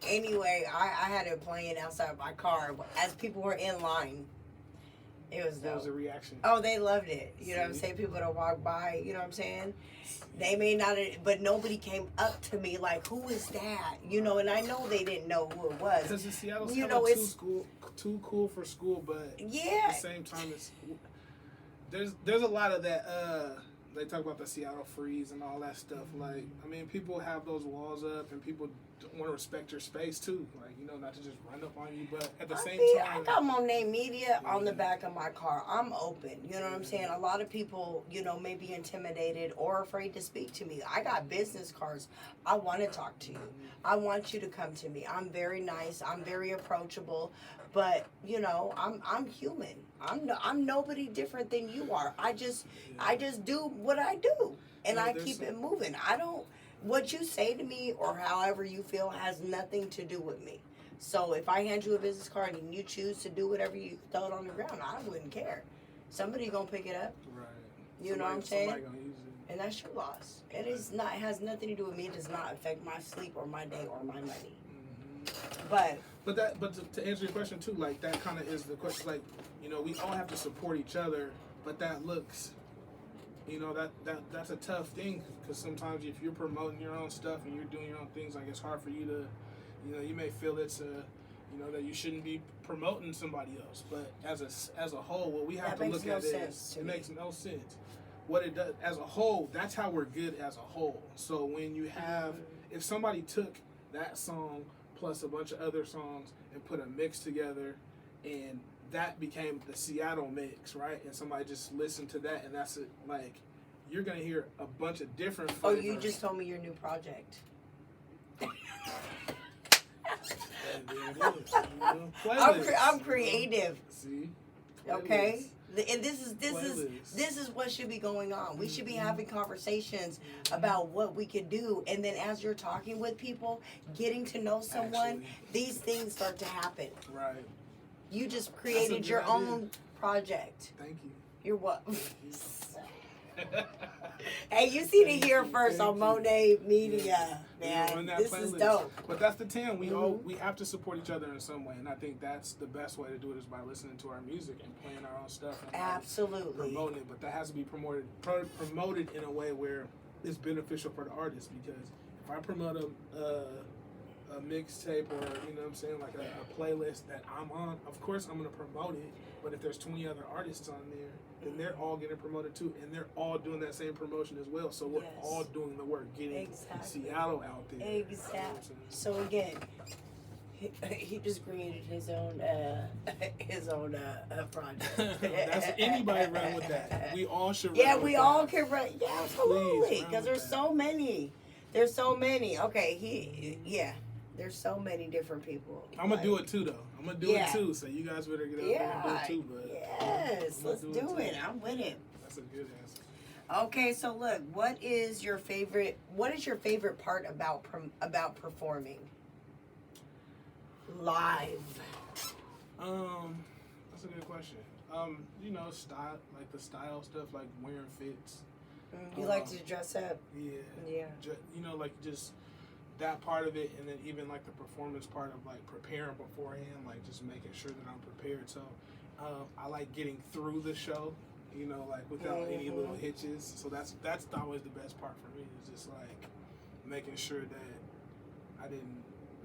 Anyway, I had it playing outside my car as people were in line. It was dope. What was the reaction? Oh, they loved it. You know what I'm saying? People that walk by, you know what I'm saying? They may not, but nobody came up to me like, who is that? You know, and I know they didn't know who it was. Because Seattle's it's too cool for school, but yeah. At the same time, there's a lot of that. They talk about the Seattle freeze and all that stuff. Like, I mean, people have those walls up, and people want to respect your space too. Like, you know, not to just run up on you, but at the same time, I got Monae Media on the back of my car. I'm open. You know what I'm saying? A lot of people, you know, may be intimidated or afraid to speak to me. I got business cards. I want to talk to you. I want you to come to me. I'm very nice. I'm very approachable. But you know, I'm human. I'm nobody different than you are. I just do what I do, and I keep it moving. I don't. What you say to me or however you feel has nothing to do with me. So if I hand you a business card and you choose to do whatever, you throw it on the ground, I wouldn't care. Somebody gonna pick it up. Right. You know what I'm saying? Somebody gonna use it. And that's your loss. It is not. It has nothing to do with me. It does not affect my sleep or my day or my money. But to answer your question too, like that kind of is the question. Like, you know, we all have to support each other, but that looks, you know, that's a tough thing because sometimes if you're promoting your own stuff and you're doing your own things, like it's hard for you to, you know, you may feel it's a, you know, that you shouldn't be promoting somebody else. But as a whole, what we have to look at is it makes no sense. What it does as a whole, that's how we're good as a whole. So when you have, if somebody took that song plus a bunch of other songs and put a mix together, and that became the Seattle mix, right? And somebody just listened to that, and that's it. Like, you're gonna hear a bunch of different flavors. Oh, you just told me your new project. And there it is, you know? I'm creative. See? Okay. And this Playlists. is what should be going on. We should be having conversations about what we could do, and then as you're talking with people, getting to know someone, these things start to happen. Right. You just created your own project. Thank you. You're what? Hey, you see it here first on Monae Media, man. This is dope. But that's the 10. We have to support each other in some way, and I think that's the best way to do it is by listening to our music and playing our own stuff. And Absolutely. Promoting it, but that has to be promoted in a way where it's beneficial for the artist. Because if I promote a mixtape or, you know what I'm saying, like a playlist that I'm on, of course I'm going to promote it. But if there's 20 other artists on there, then they're all getting promoted too, and they're all doing that same promotion as well. So we're all doing the work, getting Seattle out there. Exactly. So again, he just created his own project. That's anybody run with that. We all should. Run Yeah, with we that. all can run. Yeah, absolutely. Please, Because there's so many. There's so many. Okay, there's so many different people. I'm gonna do it too, though. I'm gonna do it too. So you guys better get out there and do it too. But yes, let's do it. I'm with it. That's a good answer. Okay, so look, what is your favorite part about performing live? That's a good question. You know, style, like the style stuff, like wearing fits. You like to dress up? Yeah. You know, like just that part of it, and then even like the performance part of like preparing beforehand, like just making sure that I'm prepared. So I like getting through the show, you know, like without any little hitches. So that's always the best part for me, is just like making sure that I didn't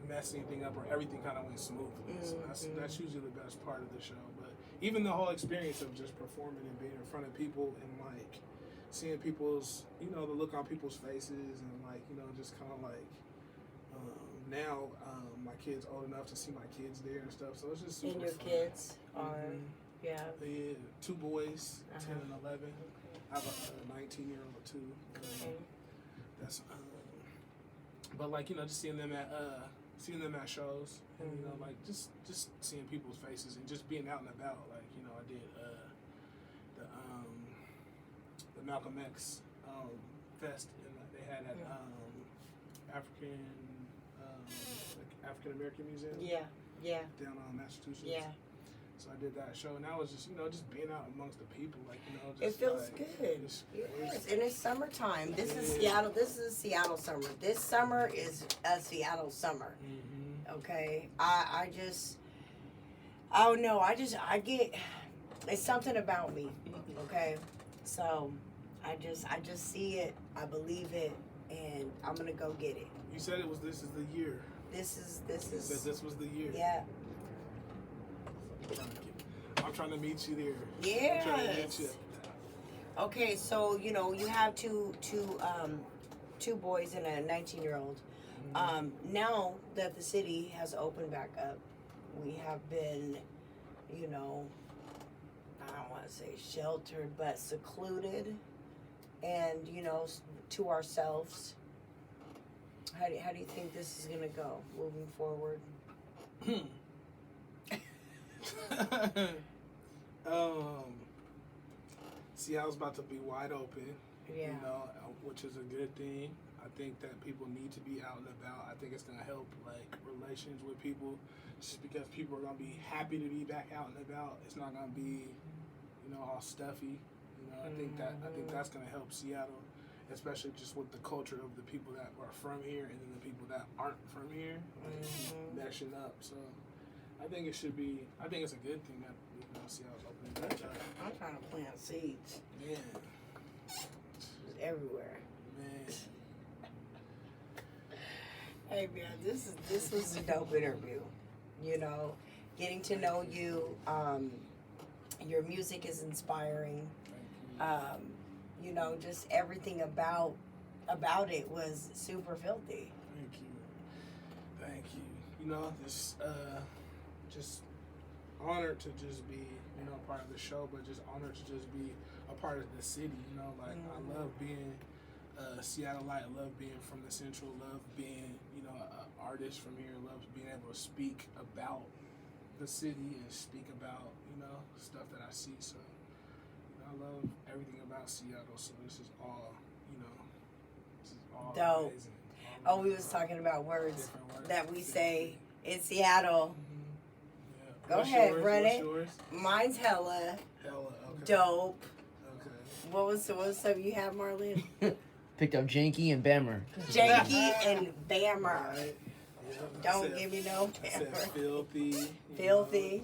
mess anything up or everything kind of went smoothly. So that's usually the best part of the show. But even the whole experience of just performing and being in front of people and like seeing people's, you know, the look on people's faces, and like, you know, just kind of like now my kid's old enough to see my kids there and stuff, so it's just super and your fun. kids are Yeah, 2 boys, 10 and 11. I have a 19-year-old too. That's but like, you know, just seeing them at shows, and you know, like just seeing people's faces and just being out and about. Like, you know, I did the Malcolm X fest, and they had at African American Museum. Yeah. Down on Massachusetts. Yeah. So I did that show, and that was just, you know, just being out amongst the people, like, you know, just It feels like, good. Yes, and it's summertime. This is Seattle. This is Seattle summer. This summer is a Seattle summer. Okay. I don't know. I get. It's something about me. Okay. So, I just see it. I believe it, and I'm gonna go get it. You said this is the year. This is. You said this was the year. Yeah. I'm trying to meet you there. Yes. I'm trying to get you. Okay, so you know you have two boys and a 19-year-old. Now that the city has opened back up, we have been, you know, I don't want to say sheltered, but secluded, and you know, to ourselves. How do you think this is gonna go moving forward? Seattle's about to be wide open, Yeah. you know, which is a good thing. I think that people need to be out and about. I think it's gonna help like relations with people, just because people are gonna be happy to be back out and about. It's not gonna be, you know, all stuffy. You know, I think that's gonna help Seattle, especially just with the culture of the people that are from here and then the people that aren't from here, like, meshing up. So I think it should be. I think it's a good thing that, you know, Seattle's opening back up. I'm trying to plant seeds. Yeah, It's everywhere. man. Hey man, this was a dope interview. You know, getting to know you. Your music is inspiring. You know, just everything about it was super filthy. Thank you. You know, just honored to just be, you know, part of the show, but just honored to just be a part of the city. You know, like I love being Seattleite. I love being from the Central. Love being, you know, an artist from here. Love being able to speak about the city and speak about, you know, stuff that I see. So, you know, I love everything about Seattle. So this is all, you know, this is all Dope. amazing. Oh, we was talking about words Different words. that we say in Seattle. Yeah. Go What's ahead, yours? run What's it. yours? Mine's hella Hella. Okay. dope. Okay. What's up you have, Marlon? Picked up Janky and Bammer. Janky and Bammer. Right. Yeah. Don't I said- give me no I said Bammer. filthy. you Filthy. know, filthy.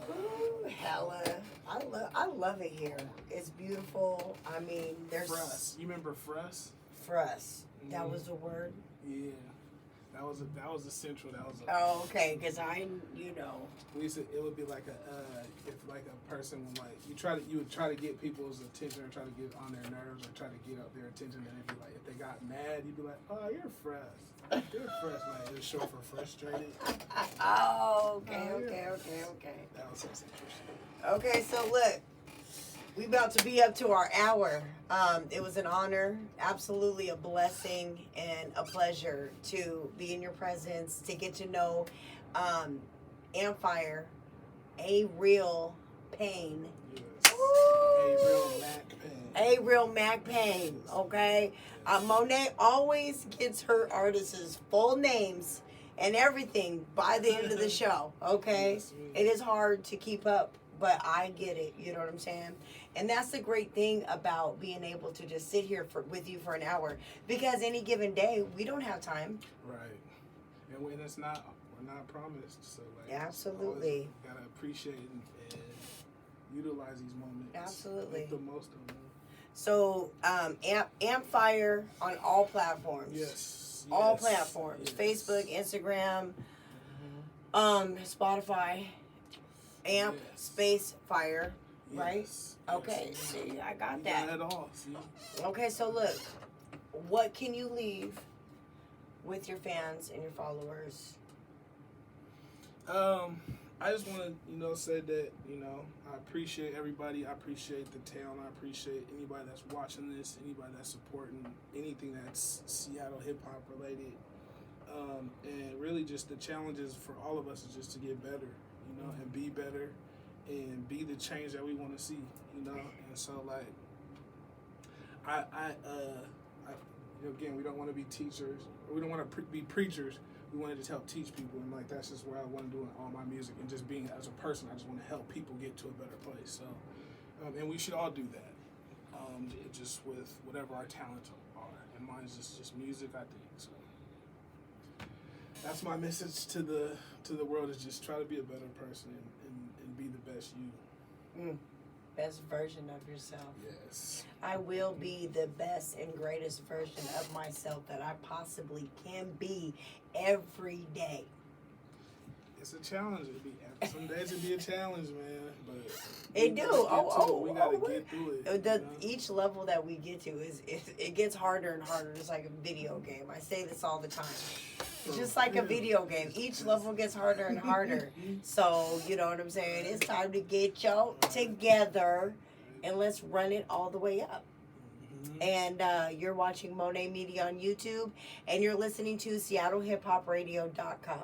Ooh, hella. I love it here. It's beautiful. I mean, there's Fruss. You remember Fruss? Fruss. That was the word. Yeah. That was a central. That was a. Oh, okay. Cause you know. We used to, it would be like if like a person would like you would try to get people's attention or try to get on their nerves or try to get up their attention, and it'd be like if they got mad, you'd be like, oh, you're Fruss. You're Fruss. Like it was short for frustrated. Oh, okay. Oh, yeah. Okay. That was some central shit. Okay, so look, we about to be up to our hour. It was an honor, absolutely a blessing and a pleasure to be in your presence, to get to know AmpFire, Ariel Paine. Yes. A real Mac Paine. Ariel Mac Paine, okay? Monae always gets her artists' full names and everything by the end of the show, okay? Yes, ma'am. It is hard to keep up, but I get it, you know what I'm saying? And that's the great thing about being able to just sit here with you for an hour, because any given day, we don't have time. Right. And when we're not promised. So like Absolutely. always gotta appreciate and utilize these moments. Absolutely. Make the most of them. So, AmpFire on all platforms. Yes. All yes, platforms. yes. Facebook, Instagram, Spotify, Amp Yes. Space Fire, right? Yes, Okay, yes. see, I You got that. got it all. See? Okay, so look, what can you leave with your fans and your followers? I just want to, say that, I appreciate everybody. I appreciate the town. I appreciate anybody that's watching this, anybody that's supporting anything that's Seattle hip hop related. And really just the challenges for all of us is just to get better, and be better and be the change that we want to see, And so like, again, we don't want to be teachers. We don't want to be preachers. We want to just help teach people, and like that's just where I want to do in all my music, and just being as a person, I just want to help people get to a better place. So, and we should all do that. Just with whatever our talents are, and mine's just music, I think. So that's my message to the world: is just try to be a better person and be the best you. Best version of yourself. Yes. I will be the best and greatest version of myself that I possibly can be every day. It's a challenge. Some days it'd be a challenge, man. But It do. we gotta get through it. Each level that we get to it gets harder and harder. It's like a video game. I say this all the time. It's just like a video game. Each level gets harder and harder. So, you know what I'm saying? It's time to get y'all together and let's run it all the way up. And you're watching Monae Media on YouTube, and you're listening to SeattleHipHopRadio.com.